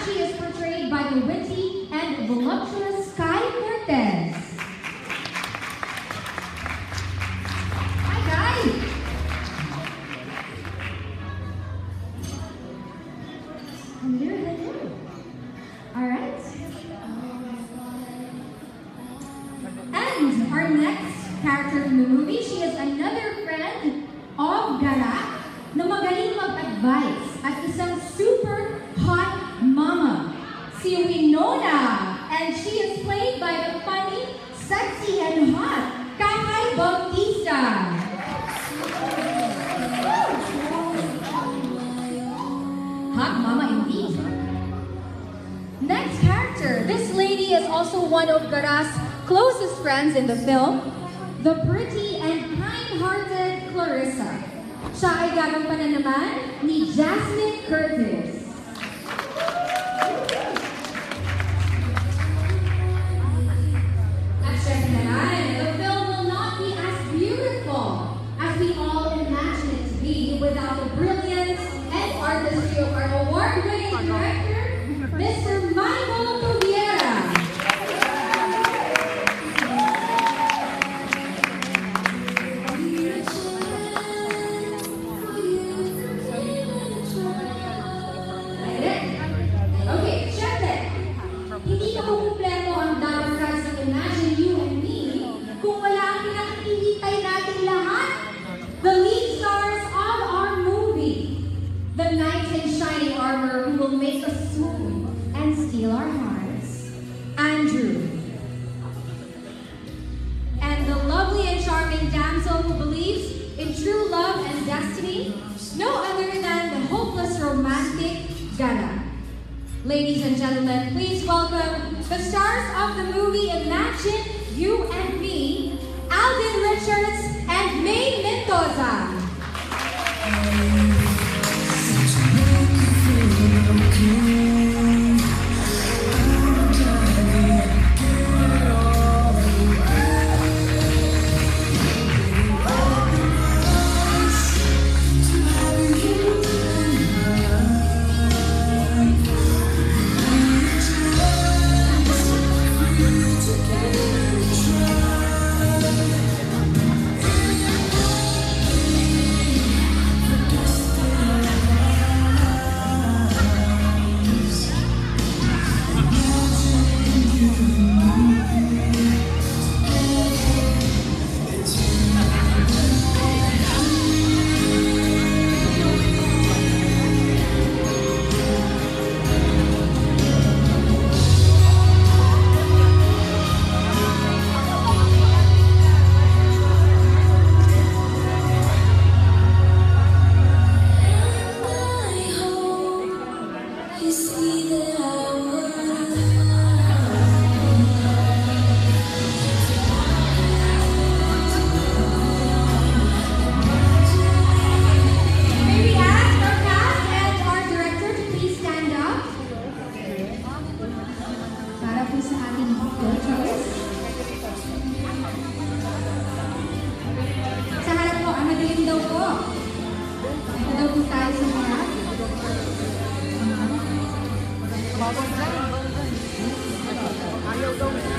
she is portrayed by the witty and voluptuous Sky Cortez. Hi, Kai! Hello, hello. All right. And our next character in the movie, she is another friend of Gara na magaling mag-advise at isang super hot mama, si Winona. And she is played by the funny, sexy, and hot Kakay Bautista. Hot mama indeed. Next character, this lady is also one of Gara's closest friends in the film, the pretty and kind-hearted Clarissa. Siya ay gagampanan naman ni Jasmine Curtis. At syempre naman, the film will not be as beautiful as we all imagine it to be without the brilliance and artistry of our award-winning director, Mr. Michael Tobiera. Our hearts, Andrew. And the lovely and charming damsel who believes in true love and destiny, no other than the hopeless romantic Gara. Ladies and gentlemen, please welcome the stars of the movie Imagine You and Me, Alden Richards and May Mendoza. Ayaw daw.